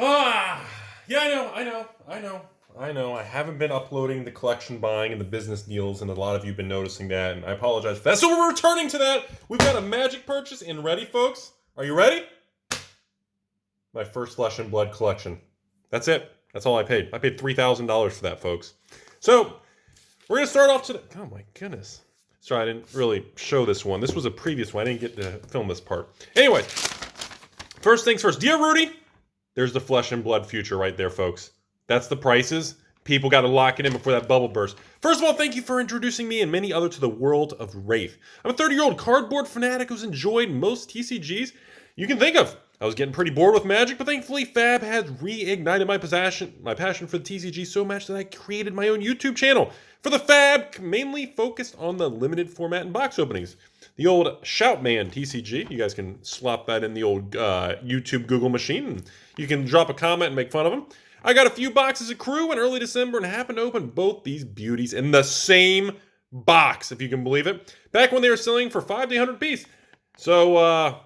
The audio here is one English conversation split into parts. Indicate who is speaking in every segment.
Speaker 1: Yeah, I know. I haven't been uploading the collection buying and the business deals, and a lot of you have been noticing that, and I apologize for that. So we're returning to that. We've got a magic purchase in ready, folks. Are you ready? My first Flesh and Blood collection. That's it. That's all I paid. I paid $3,000 for that, folks. So we're going to start off today. Oh my goodness. Sorry, I didn't really show this one. This was a previous one. I didn't get to film this part. Anyways, first things first. Dear Rudy, there's the Flesh and Blood future right there, folks. That's the prices. People got to lock it in before that bubble bursts. First of all, thank you for introducing me and many others to the world of Wraith. I'm a 30-year-old cardboard fanatic who's enjoyed most TCGs you can think of. I was getting pretty bored with Magic, but thankfully Fab has reignited my passion for the TCG so much that I created my own YouTube channel for the Fab, mainly focused on the limited format and box openings. The old Shoutman TCG, you guys can slop that in the old YouTube Google machine, and you can drop a comment and make fun of them. I got a few boxes of Crew in early December and happened to open both these beauties in the same box, if you can believe it, back when they were selling for $5 to $100 apiece. So,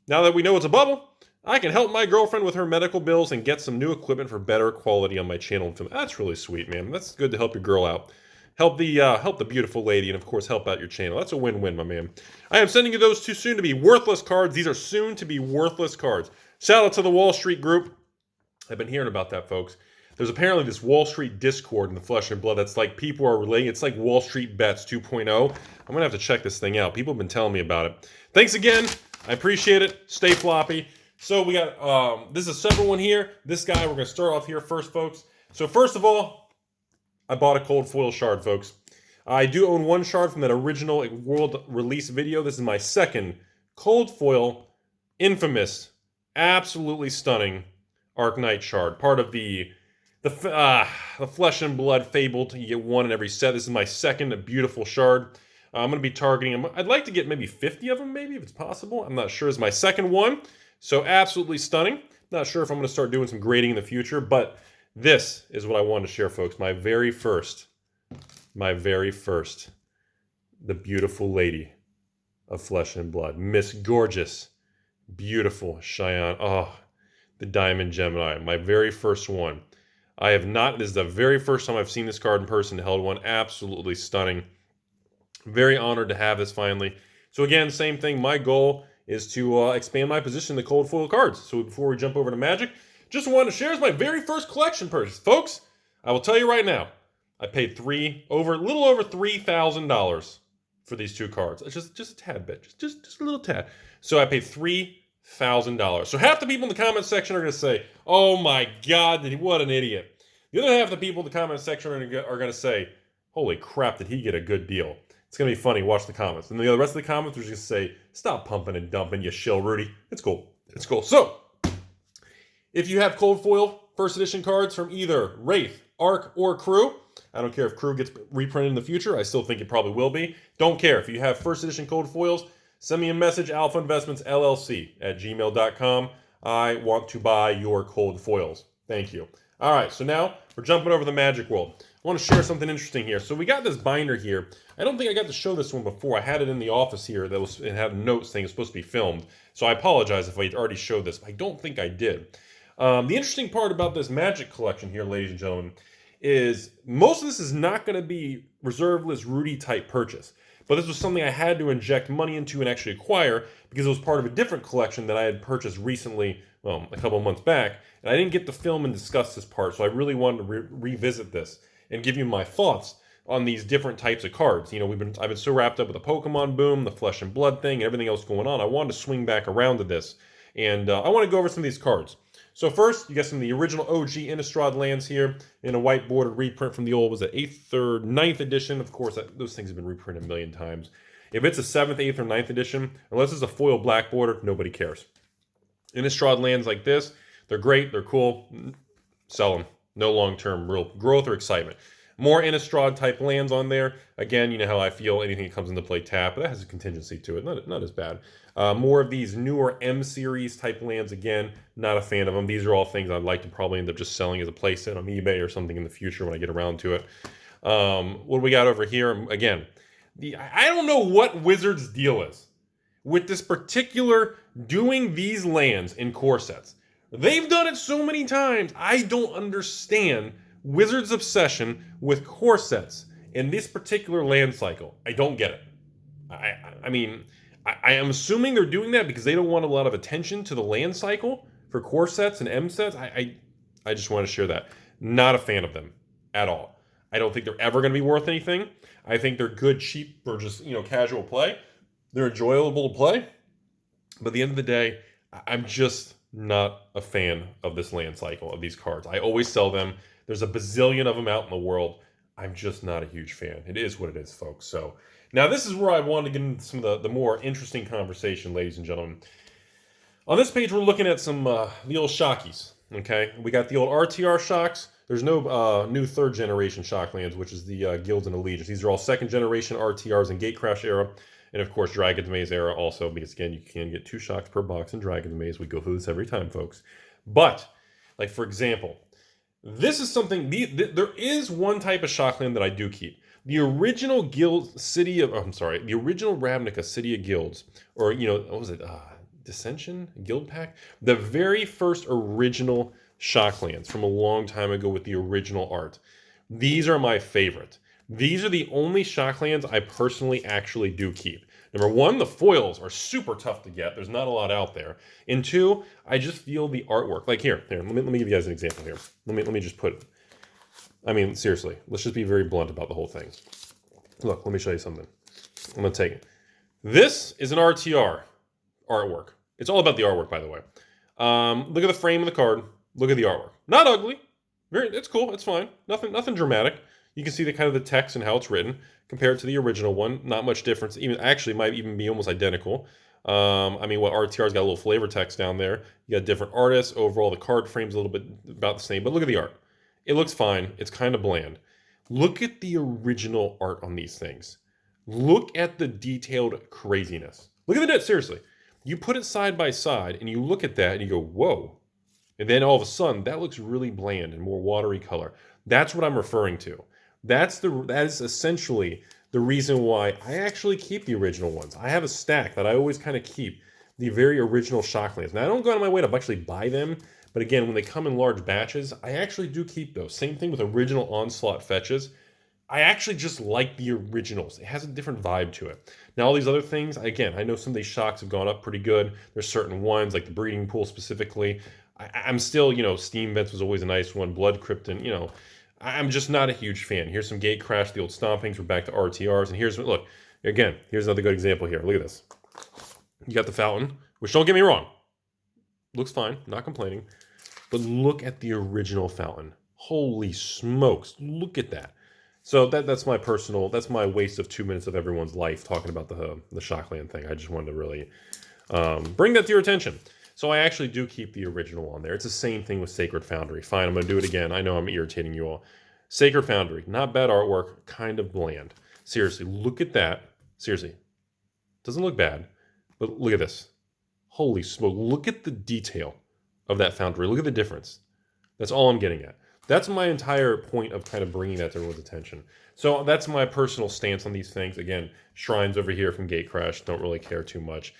Speaker 1: now that we know it's a bubble, I can help my girlfriend with her medical bills and get some new equipment for better quality on my channel and film. That's really sweet, man. That's good to help your girl out. Help the beautiful lady, and of course, help out your channel. That's a win-win, my man. I am sending you those two soon-to-be worthless cards. These are soon-to-be worthless cards. Shout out to the Wall Street group. I've been hearing about that, folks. There's apparently this Wall Street Discord in the Flesh and Blood that's like people are relating. It's like Wall Street Bets 2.0. I'm going to have to check this thing out. People have been telling me about it. Thanks again. I appreciate it. Stay floppy. So we got, this is a separate one here. This guy, we're going to start off here first, folks. So first of all, I bought a cold foil shard, folks. I do own one shard from that original world release video. This is my second cold foil, infamous, absolutely stunning Arcane shard. Part of the Flesh and Blood Fabled. You get one in every set. This is my second beautiful shard. I'm going to be targeting them. I'd like to get maybe 50 of them, maybe, if it's possible. I'm not sure. It's my second one. So absolutely stunning. Not sure if I'm going to start doing some grading in the future, but this is what I wanted to share, folks. My very first, the beautiful lady of Flesh and Blood. Miss Gorgeous, beautiful Cheyenne. Oh, the Diamond Gemini. My very first one. This is the very first time I've seen this card in person, held one. Absolutely stunning. Very honored to have this finally. So again, same thing. My goal is to expand my position in the cold foil cards. So before we jump over to Magic, just wanted to share my very first collection purchase. Folks, I will tell you right now, I paid a little over $3,000 for these two cards. It's just a tad bit, just a little tad. So I paid $3,000. So half the people in the comment section are going to say, "Oh my God, what an idiot." The other half of the people in the comment section are going to say, "Holy crap, did he get a good deal?" It's going to be funny. Watch the comments. And the rest of the comments are just going to say, "Stop pumping and dumping, you shill, Rudy." It's cool. It's cool. So, if you have cold foil first edition cards from either Wraith, Arc, or Crew, I don't care if Crew gets reprinted in the future. I still think it probably will be. Don't care. If you have first edition cold foils, send me a message, AlphainvestmentsLLC@gmail.com. I want to buy your cold foils. Thank you. All right, so now we're jumping over the Magic world. I want to share something interesting here. So we got this binder here. I don't think I got to show this one before. I had it in the office here. It had notes saying it's supposed to be filmed. So I apologize if I already showed this. But I don't think I did. The interesting part about this Magic collection here, ladies and gentlemen, is most of this is not going to be reserved list Rudy type purchase. But this was something I had to inject money into and actually acquire because it was part of a different collection that I had purchased recently, well, a couple of months back. And I didn't get to film and discuss this part, so I really wanted to revisit this and give you my thoughts on these different types of cards. You know, I've been so wrapped up with the Pokemon boom, the Flesh and Blood thing, and everything else going on. I wanted to swing back around to this, and I want to go over some of these cards. So first, you got some of the original OG Innistrad lands here in a white bordered reprint from the old, was it 8th or 9th edition? Of course, those things have been reprinted a million times. If it's a 7th, 8th, or 9th edition, unless it's a foil black border, nobody cares. Innistrad lands like this, they're great, they're cool, sell them. No long-term real growth or excitement. More Innistrad type lands on there. Again, you know how I feel. Anything that comes into play tap, but that has a contingency to it. Not as bad. More of these newer M series type lands. Again, not a fan of them. These are all things I'd like to probably end up just selling as a playset on eBay or something in the future when I get around to it. What do we got over here? Again, I don't know what Wizards' deal is with this particular doing these lands in core sets. They've done it so many times. I don't understand Wizards' obsession with core sets in this particular land cycle. I don't get it. I mean, I am assuming they're doing that because they don't want a lot of attention to the land cycle for core sets and M sets. I just want to share that. Not a fan of them at all. I don't think they're ever going to be worth anything. I think they're good, cheap, or just, casual play. They're enjoyable to play. But at the end of the day, I'm just not a fan of this land cycle, of these cards. I always sell them. There's a bazillion of them out in the world. I'm just not a huge fan. It is what it is, folks. So now this is where I want to get into some of the more interesting conversation, ladies and gentlemen. On this page, we're looking at some the old Shockies. Okay, we got the old RTR Shocks. There's no new third generation Shocklands, which is the Guilds and Allegiance. These are all second generation RTRs and Gatecrash era. And of course, Dragon's Maze era also, because again, you can get 2 shocks per box in Dragon's Maze. We go through this every time, folks. But, like for example, this is something, there is one type of Shockland that I do keep. The original Guild City of, the original Ravnica City of Guilds, or, what was it, Dissension? Guild Pack? The very first original Shocklands from a long time ago with the original art. These are my favorite. These are the only Shocklands I personally actually do keep. Number one, the foils are super tough to get. There's not a lot out there. And two, I just feel the artwork. Like here, let me give you guys an example here. Let me just put, seriously, let's just be very blunt about the whole thing. Look, let me show you something. I'm going to take it. This is an RTR artwork. It's all about the artwork, by the way. Look at the frame of the card. Look at the artwork. Not ugly. It's cool. It's fine. Nothing dramatic. You can see the kind of the text and how it's written compared to the original one. Not much difference. Might even be almost identical. What RTR's got a little flavor text down there. You got different artists. Overall, the card frame's a little bit about the same. But look at the art. It looks fine. It's kind of bland. Look at the original art on these things. Look at the detailed craziness. Look at the seriously. You put it side by side and you look at that and you go, whoa. And then all of a sudden, that looks really bland and more watery color. That's what I'm referring to. That is essentially the reason why I actually keep the original ones. I have a stack that I always kind of keep, the very original Shocklands. Now, I don't go out of my way to actually buy them, but again, when they come in large batches, I actually do keep those. Same thing with original Onslaught fetches. I actually just like the originals. It has a different vibe to it. Now, all these other things, again, I know some of these shocks have gone up pretty good. There's certain ones, like the Breeding Pool specifically. I'm still, Steam Vents was always a nice one. Blood Krypton, I'm just not a huge fan. Here's some Gatecrash, the old Stompings. We're back to RTRs. And here's another good example here. Look at this. You got the Fountain, which don't get me wrong. Looks fine. Not complaining. But look at the original Fountain. Holy smokes. Look at that. So that's my waste of 2 minutes of everyone's life talking about the Shockland thing. I just wanted to really bring that to your attention. So I actually do keep the original on there. It's the same thing with Sacred Foundry. Fine, I'm going to do it again. I know I'm irritating you all. Sacred Foundry, not bad artwork, kind of bland. Seriously, look at that. Seriously, doesn't look bad, but look at this. Holy smoke, look at the detail of that Foundry. Look at the difference. That's all I'm getting at. That's my entire point of kind of bringing that to everyone's attention. So that's my personal stance on these things. Again, shrines over here from Gatecrash, don't really care too much.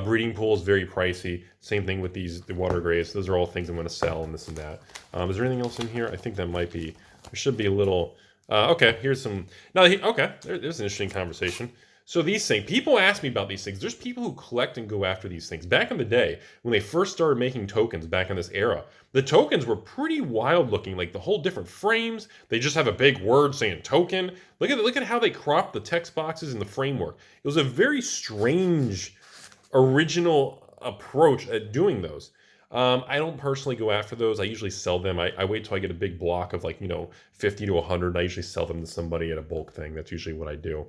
Speaker 1: Breeding Pool is very pricey. Same thing with the Water Graves. Those are all things I'm going to sell and this and that. Is there anything else in here? I think that might be, there should be a little, okay, here's some, there's an interesting conversation. So these things, people ask me about these things. There's people who collect and go after these things. Back in the day, when they first started making tokens back in this era, the tokens were pretty wild looking, like the whole different frames. They just have a big word saying token. Look at how they cropped the text boxes in the framework. It was a very strange original approach at doing those. I don't personally go after those. I usually sell them. I wait till I get a big block of 50 to 100. I usually sell them to somebody at a bulk thing. That's usually what I do.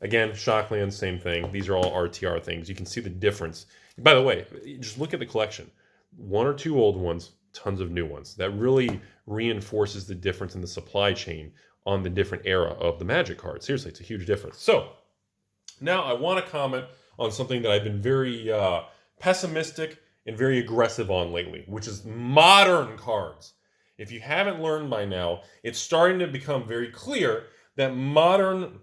Speaker 1: Again, Shockland, same thing. These are all RTR things. You can see the difference. By the way, just look at the collection. 1 or 2 old ones, tons of new ones. That really reinforces the difference in the supply chain on the different era of the Magic cards. Seriously, it's a huge difference. So, now I want to comment on something that I've been very pessimistic and very aggressive on lately, which is modern cards. If you haven't learned by now, it's starting to become very clear that modern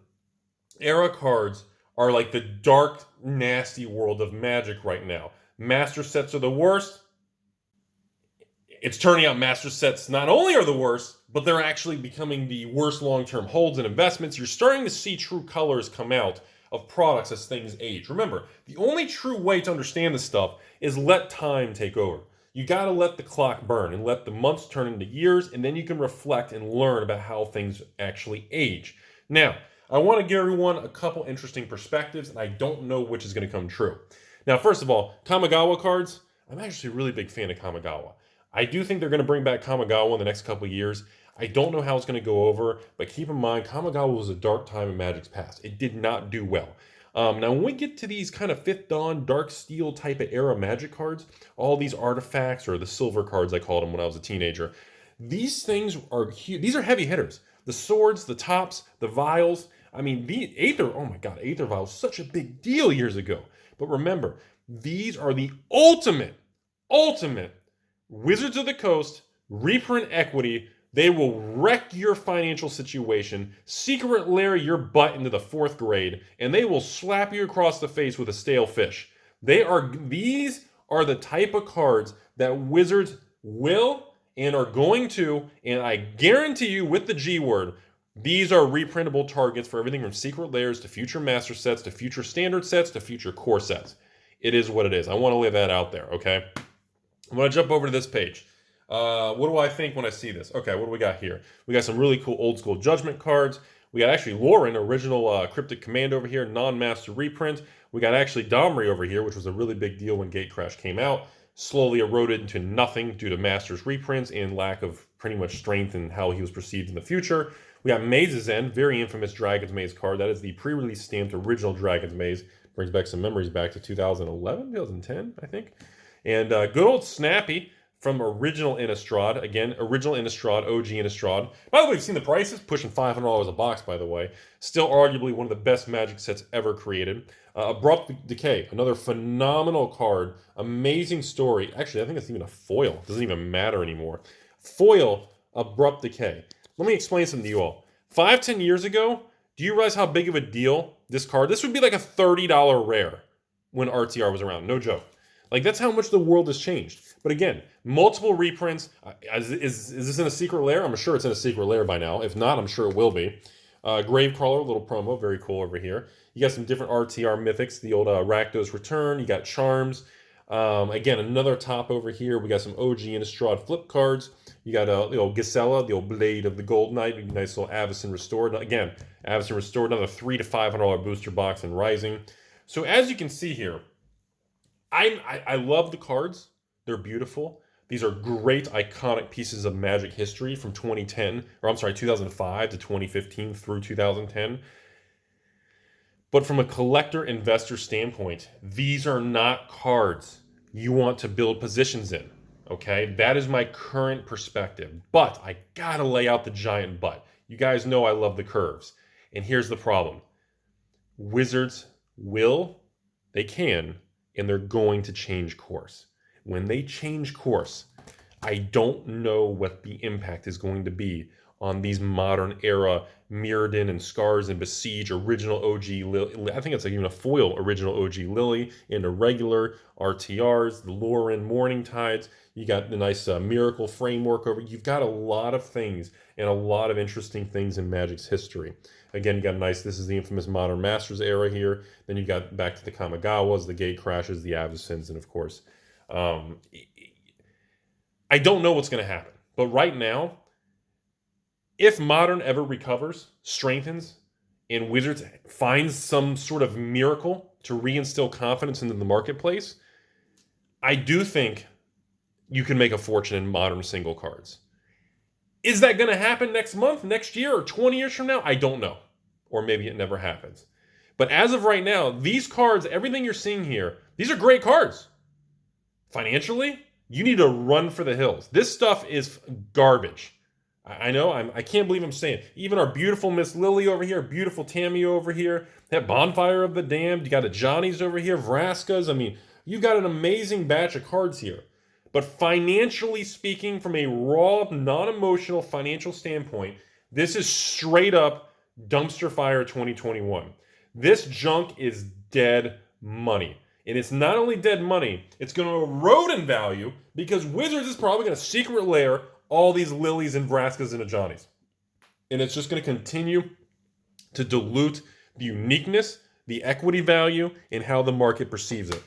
Speaker 1: era cards are like the dark, nasty world of Magic right now. Master sets are the worst. it's turning out master sets not only are the worst, but they're actually becoming the worst long-term holds and investments. You're starting to see true colors come out of products as things age. Remember, the only true way to understand this stuff is let time take over. You got to let the clock burn and let the months turn into years, and then you can reflect and learn about how things actually age. Now, I want to give everyone a couple interesting perspectives, and I don't know which is going to come true. Now, first of all, Kamigawa cards. I'm actually a really big fan of Kamigawa. I do think they're going to bring back Kamigawa in the next couple of years. I don't know how it's going to go over, but keep in mind, Kamigawa was a dark time in Magic's past. It did not do well. Now, when we get to these kind of Fifth Dawn, Dark Steel type of era Magic cards, all these artifacts, or the silver cards I called them when I was a teenager, these things are huge. These are heavy hitters. The swords, the tops, the vials. I mean, the Aether, oh my God, Aether vials, such a big deal years ago. But remember, these are the ultimate Wizards of the Coast reprint equity. They will wreck your financial situation, secret lair your butt into the 4th grade, and they will slap you across the face with a stale fish. These are the type of cards that Wizards will and are going to, and I guarantee you with the G word, these are reprintable targets for everything from secret lairs to future master sets to future standard sets to future core sets. It is what it is. I want to lay that out there, okay? I'm going to jump over to this page. What do I think when I see this? Okay, what do we got here? We got some really cool old school Judgment cards. We got actually Lauren, original Cryptic Command over here, non-master reprint. We got actually Domri over here, which was a really big deal when Gatecrash came out. Slowly eroded into nothing due to Masters reprints and lack of pretty much strength in how he was perceived in the future. We got Maze's End, very infamous Dragon's Maze card. That is the pre-release stamped original Dragon's Maze. Brings back some memories back to 2011, 2010, I think. And good old Snappy from original Innistrad. Again, original Innistrad, OG Innistrad. By the way, we've seen the prices, pushing $500 a box, by the way. Still arguably one of the best Magic sets ever created. Abrupt Decay, another phenomenal card. Amazing story. Actually, I think it's even a foil. It doesn't even matter anymore. Foil, Abrupt Decay. Let me explain something to you all. 5-10 years ago, do you realize how big of a deal this card? This would be like a $30 rare when RTR was around. No joke. Like, that's how much the world has changed. But again, multiple reprints. Is this in a secret lair? I'm sure it's in a secret lair by now. If not, I'm sure it will be. Gravecrawler, little promo. Very cool over here. You got some different RTR mythics. The old Rakdos Return. You got Charms. Again, another top over here. We got some OG Innistrad flip cards. You got the old Gisela, the old Blade of the Gold Knight. Nice little Avacyn Restored. Again, Avacyn Restored, another $300 to $500 booster box in Rising. So as you can see here, I love the cards. They're beautiful. These are great, iconic pieces of Magic history from 2010, or I'm sorry, 2005 to 2015 through 2010. But from a collector investor standpoint, these are not cards you want to build positions in. Okay, that is my current perspective. But I gotta lay out the giant but. You guys know I love the curves. And here's the problem. Wizards they can, and they're going to change course. When they change course, I don't know what the impact is going to be on these modern era Mirrodin and Scars and Besiege original OG Lily. I think it's like even a foil original OG Lily and a regular RTRs, the Lauren Morning Tides. You got the nice Miracle framework over. You've got a lot of things and a lot of interesting things in Magic's history. Again, you got nice, this is the infamous Modern Masters era here. Then you got back to the Kamigawas, the Gatecrashes, the Avacyns, and of course, I don't know what's going to happen. But right now, if Modern ever recovers, strengthens, and Wizards finds some sort of miracle to reinstill confidence into the marketplace, I do think you can make a fortune in Modern single cards. Is that going to happen next month, next year, or 20 years from now? I don't know. Or maybe it never happens. But as of right now, these cards, everything you're seeing here, these are great cards. Financially, you need to run for the hills. This stuff is garbage. I know, I can't believe I'm saying it. Even our beautiful Miss Lily over here, beautiful Tammy over here, that Bonfire of the Damned, you got the Johnnies over here, Vraskas. I mean, you've got an amazing batch of cards here. But financially speaking, from a raw, non-emotional financial standpoint, this is straight up dumpster fire 2021. This junk is dead money. And it's not only dead money, it's going to erode in value because Wizards is probably going to secret layer all these Lilies and Vraskas and Ajani's. And it's just going to continue to dilute the uniqueness, the equity value, and how the market perceives it.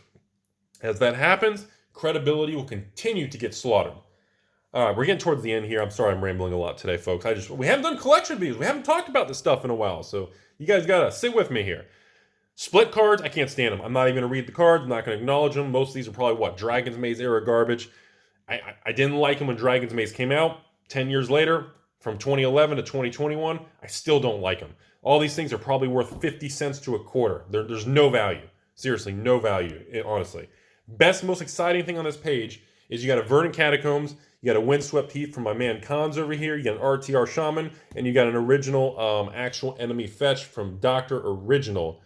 Speaker 1: As that happens, credibility will continue to get slaughtered. All right, we're getting towards the end here. I'm sorry I'm rambling a lot today, folks. We haven't done collection views. We haven't talked about this stuff in a while, so you guys got to sit with me here. Split cards, I can't stand them. I'm not even going to read the cards. I'm not going to acknowledge them. Most of these are probably, Dragon's Maze era garbage. I didn't like them when Dragon's Maze came out. 10 years later, from 2011 to 2021, I still don't like them. All these things are probably worth 50 cents to a quarter. There's no value. Seriously, no value, honestly. Best, most exciting thing on this page is you got a Verdant Catacombs, you got a Windswept Heath from my man Khans over here, you got an RTR Shaman, and you got an original actual enemy fetch from Dr. Original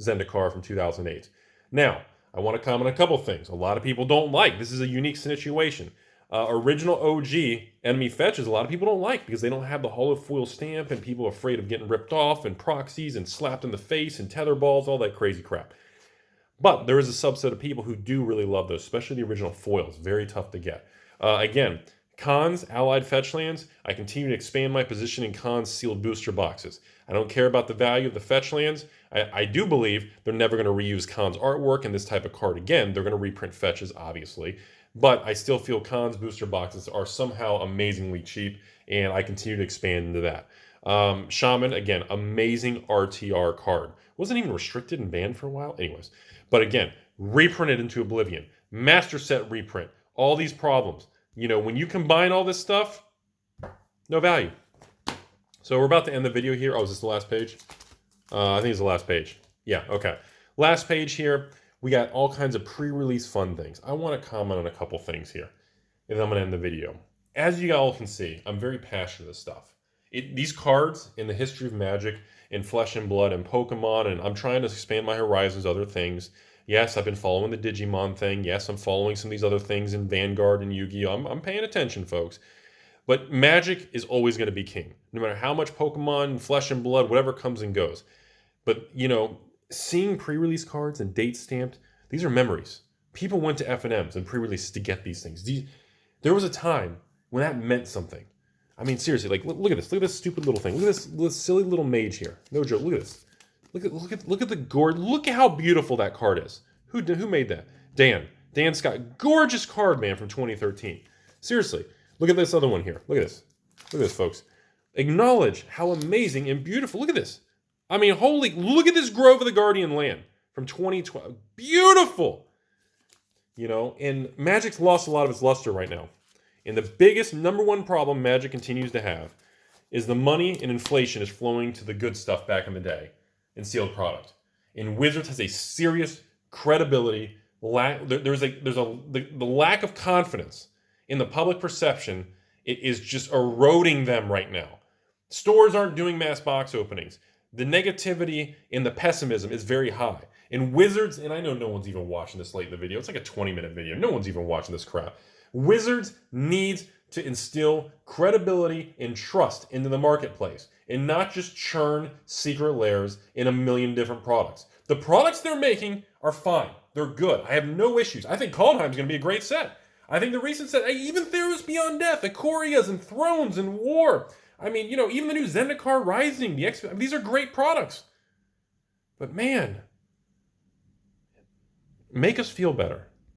Speaker 1: Zendikar from 2008. Now, I want to comment on a couple things. A lot of people don't like. This is a unique situation. Original OG enemy fetches, a lot of people don't like because they don't have the hollow foil stamp and people are afraid of getting ripped off and proxies and slapped in the face and tether balls, all that crazy crap. But there is a subset of people who do really love those, especially the original foils. Very tough to get. Again, Khans, allied fetch lands, I continue to expand my position in Khans sealed booster boxes. I don't care about the value of the fetch lands. I do believe they're never going to reuse Khans artwork in this type of card again. They're going to reprint fetches, obviously. But I still feel Khans booster boxes are somehow amazingly cheap, and I continue to expand into that. Shaman, again, amazing RTR card. Wasn't even restricted and banned for a while. Anyways. But again, reprinted into Oblivion. Master set reprint. All these problems. You know, when you combine all this stuff, no value. So we're about to end the video here. Oh, is this the last page? I think it's the last page. Yeah, okay. Last page here. We got all kinds of pre-release fun things. I want to comment on a couple things here, and then I'm going to end the video. As you all can see, I'm very passionate about this stuff. These cards in the history of Magic, in Flesh and Blood, and Pokemon, and I'm trying to expand my horizons, other things. Yes, I've been following the Digimon thing. Yes, I'm following some of these other things in Vanguard and Yu-Gi-Oh! I'm paying attention, folks. But Magic is always going to be king, no matter how much Pokemon, Flesh and Blood, whatever comes and goes. But, you know, seeing pre-release cards and date stamped, these are memories. People went to F&Ms and pre-releases to get these things. There was a time when that meant something. I mean, seriously, like, look at this. Look at this stupid little thing. Look at this silly little mage here. No joke. Look at this. Look at the gourd. Look at how beautiful that card is. Who made that? Dan Scott. Gorgeous card, man, from 2013. Seriously. Look at this other one here. Look at this. Look at this, folks. Acknowledge how amazing and beautiful. Look at this. I mean, look at this Grove of the Guardian land from 2012. Beautiful! You know, and Magic's lost a lot of its luster right now. And the biggest, number one problem Magic continues to have is the money and inflation is flowing to the good stuff back in the day in sealed product. And Wizards has a serious credibility. The lack of confidence in the public perception. It is just eroding them right now. Stores aren't doing mass box openings. The negativity and the pessimism is very high. And Wizards, and I know no one's even watching this late in the video. It's like a 20-minute video. No one's even watching this crap. Wizards needs to instill credibility and trust into the marketplace and not just churn secret layers in a million different products. The products they're making are fine. They're good. I have no issues. I think Kaldheim's going to be a great set. I think the recent set, even Theros Beyond Death, Ikorias and Thrones and War. I mean, you know, even the new Zendikar Rising, these are great products. But man, make us feel better.